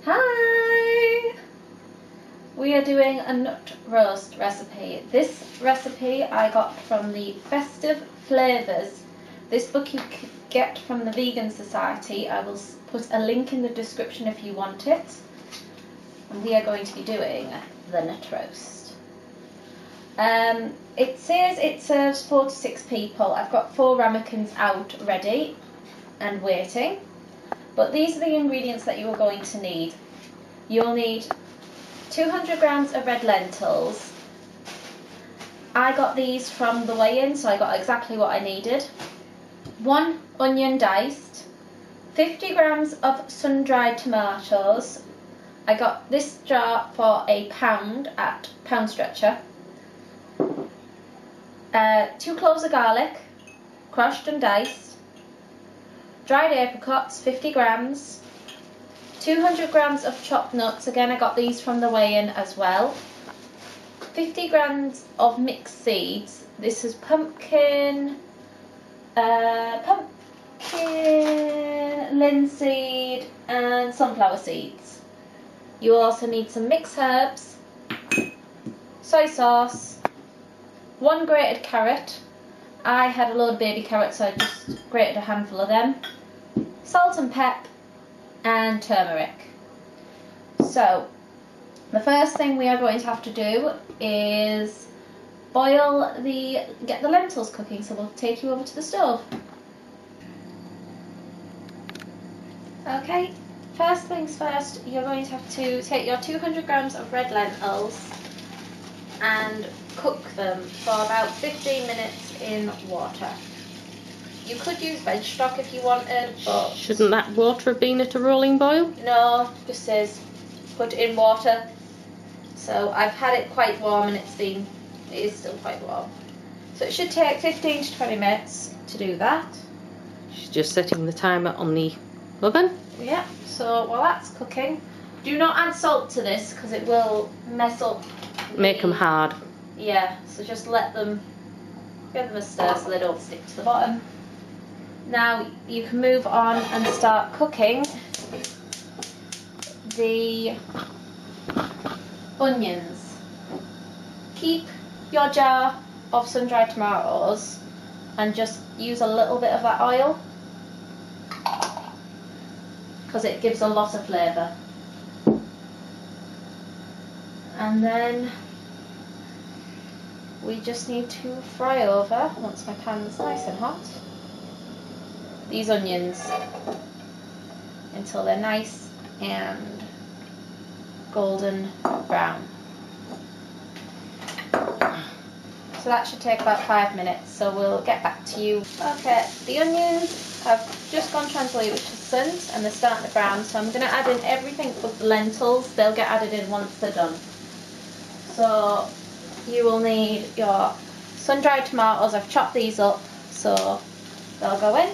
Hi! We are doing a nut roast recipe. This recipe I got from the Festive Flavours. This book you can get from the Vegan Society. I will put a link in the description if you want it. And we are going to be doing the nut roast. It says it serves 4 to 6 people. I've got 4 ramekins out ready and waiting. But these are the ingredients that you are going to need. You'll need 200 grams of red lentils. I got these from the weigh-in, so I got exactly what I needed. 1 onion diced, 50 grams of sun-dried tomatoes. I got this jar for £1 at Pound Stretcher. 2 cloves of garlic, crushed and diced. Dried apricots, 50 grams. 200 grams of chopped nuts. Again, I got these from the weigh-in as well. 50 grams of mixed seeds. This is pumpkin, linseed and sunflower seeds. You will also need some mixed herbs, soy sauce, 1 grated carrot. I had a load of baby carrots, so I just grated a handful of them. Salt and pep and turmeric. So the first thing we are going to have to do is get the lentils cooking, so we'll take you over to the stove. Okay, first things first, you're going to have to take your 200 grams of red lentils and cook them for about 15 minutes in water. You could use veg stock if you wanted, but... Shouldn't that water have been at a rolling boil? No, it just says put it in water. So I've had it quite warm and it is still quite warm. So it should take 15 to 20 minutes to do that. She's just setting the timer on the oven. Yeah, so while that's cooking, do not add salt to this because it will mess up. Make them hard. Yeah, so just give them a stir so they don't stick to the bottom. Now you can move on and start cooking the onions. Keep your jar of sun-dried tomatoes and just use a little bit of that oil because it gives a lot of flavour. And then we just need to fry over, once my pan's nice and hot, these onions until they're nice and golden brown. So that should take about 5 minutes, so we'll get back to you. Okay, the onions have just gone translucent and they're starting to brown, so I'm going to add in everything but the lentils. They'll get added in once they're done. So you will need your sun-dried tomatoes. I've chopped these up, so they'll go in.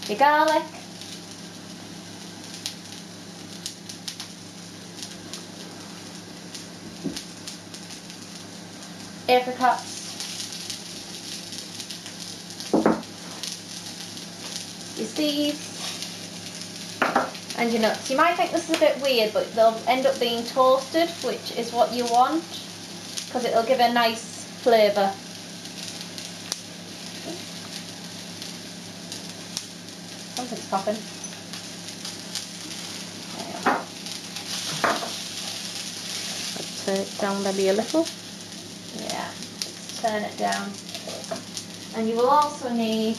Your garlic. Apricots. Your seeds. And your nuts. You might think this is a bit weird, but they'll end up being toasted, which is what you want, because it'll give a nice flavour. Something's popping. I'd turn it down maybe a little. Yeah, just turn it down. And you will also need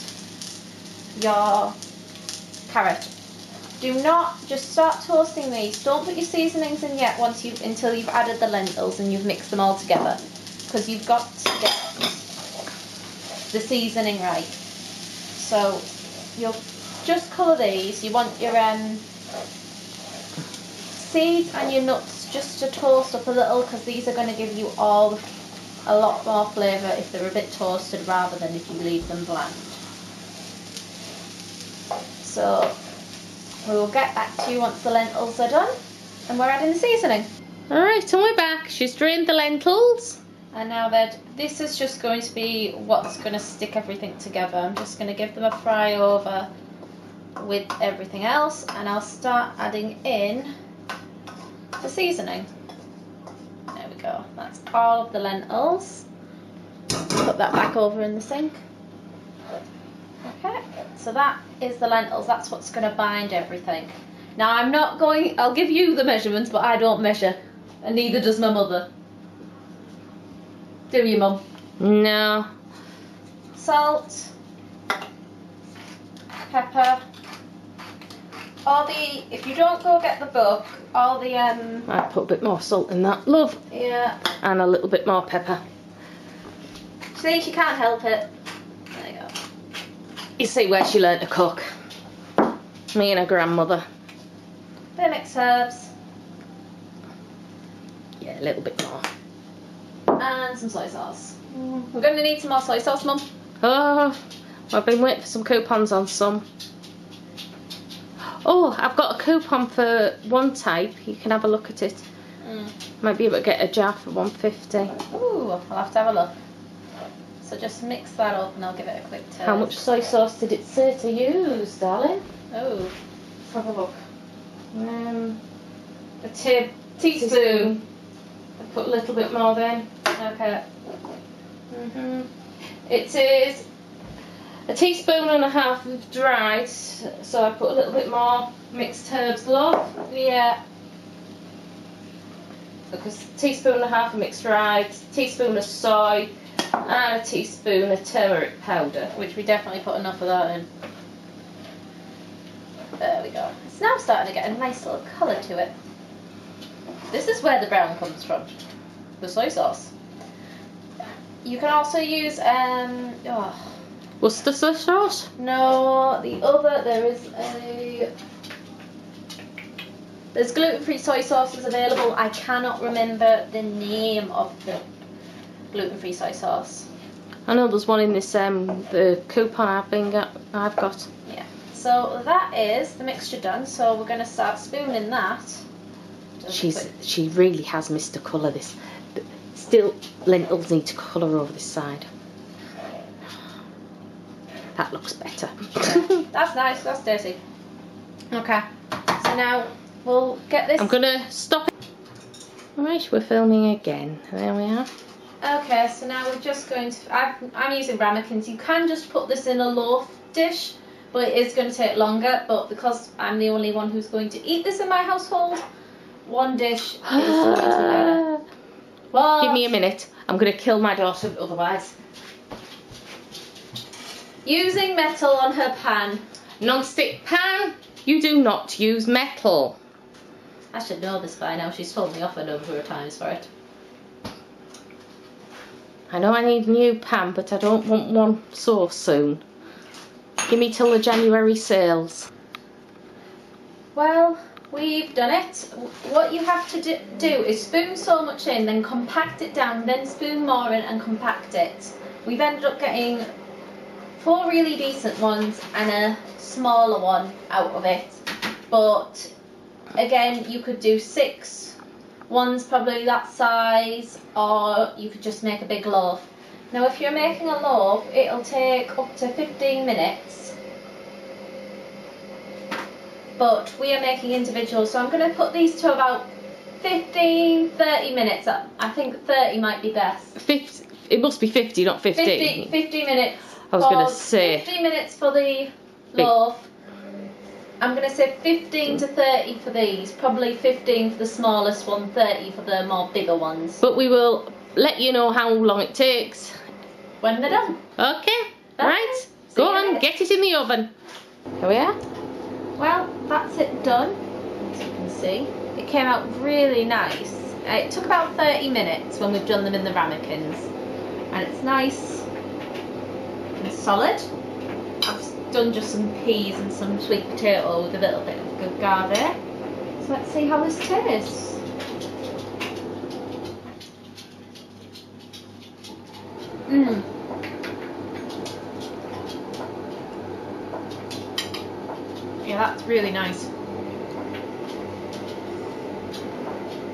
your carrot. Do not just start toasting these. Don't put your seasonings in yet until you've added the lentils and you've mixed them all together, because you've got to get the seasoning right. So you'll just colour these. You want your seeds and your nuts just to toast up a little, because these are going to give you a lot more flavour if they're a bit toasted rather than if you leave them bland. So we will get back to you once the lentils are done and we're adding the seasoning. Alright, and we're back. She's drained the lentils. And now that this is just going to be what's going to stick everything together, I'm just going to give them a fry over with everything else, and I'll start adding in the seasoning. There we go. That's all of the lentils. Put that back over in the sink. Okay, so that is the lentils. That's what's going to bind everything. Now I'll give you the measurements, but I don't measure, and neither does my mother. Do you, Mum? No. Salt, pepper. If you don't go get the book, I put a bit more salt in that, love. Yeah. And a little bit more pepper. See, she can't help it. There you go. You see where she learnt to cook. Me and her grandmother. Bit of mixed herbs. Yeah, a little bit more. And some soy sauce. We're going to need some more soy sauce, Mum. Oh, I've been waiting for some coupons on some. Oh, I've got a coupon for one type. You can have a look at it. Might be able to get a jar for $1.50. Ooh, I'll have to have a look. So just mix that up and I'll give it a quick turn. How much soy sauce did it say to use, darling? Oh, Let's have a look. a teaspoon. I put a little bit more then. Okay. It is a teaspoon and a half of dried, so I put a little bit more mixed herbs, love. Yeah. Because a teaspoon and a half of mixed dried, teaspoon of soy, and a teaspoon of turmeric powder. Which we definitely put enough of that in. There we go. It's now starting to get a nice little colour to it. This is where the brown comes from. The soy sauce. You can also use Worcestershire sauce? No, there's gluten-free soy sauces available. I cannot remember the name of the gluten-free soy sauce. I know there's one in this the coupon I've got. Yeah. So that is the mixture done. So we're going to start spooning that. She really has missed a colour. This still lentils need to colour over this side. That looks better. That's nice. That's dirty. Okay. So now we'll get this. I'm gonna stop it. Alright, we're filming again. There we are. Okay, so now we're just going to. I'm using ramekins. You can just put this in a loaf dish, but it is going to take longer. But because I'm the only one who's going to eat this in my household, one dish is going to be better. What? Give me a minute. I'm gonna kill my daughter otherwise. Using metal on her pan. Non-stick pan. You do not use metal. I should know this by now. She's told me off a number of times for it. I know I need a new pan, but I don't want one so soon. Give me till the January sales. Well, we've done it. What you have to do is spoon so much in, then compact it down, then spoon more in and compact it. We've ended up getting 4 really decent ones and a smaller one out of it. But again, you could do 6 ones probably that size, or you could just make a big loaf. Now if you're making a loaf, it'll take up to 15 minutes. But we are making individuals, so I'm going to put these to about 15-30 minutes. I think 30 might be best. 50, it must be 50, not 15. 50 minutes. I was going to say 50 minutes for the loaf. I'm going to say 15 to 30 for these. Probably 15 for the smallest one, 30 for the more bigger ones. But we will let you know how long it takes when they're done. Okay, right. Go on, get it in the oven. Here we are. Well, that's it done. As you can see, it came out really nice. It took about 30 minutes when we've done them in the ramekins, and it's nice and solid. I've done just some peas and some sweet potato with a little bit of good garlic. So let's see how this tastes. Yeah, that's really nice.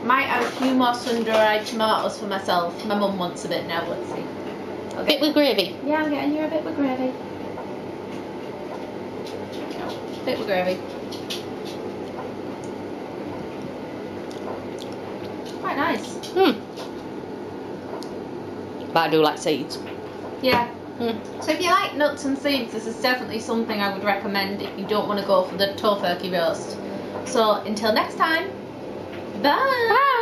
Might add a few more sun-dried tomatoes for myself. My mum wants a bit now, let's see. A bit with gravy? Yeah, I'm getting you a bit with gravy. Bit of gravy. Quite nice. But I do like seeds. Yeah. So if you like nuts and seeds, this is definitely something I would recommend if you don't want to go for the tofurkey roast. So until next time, bye!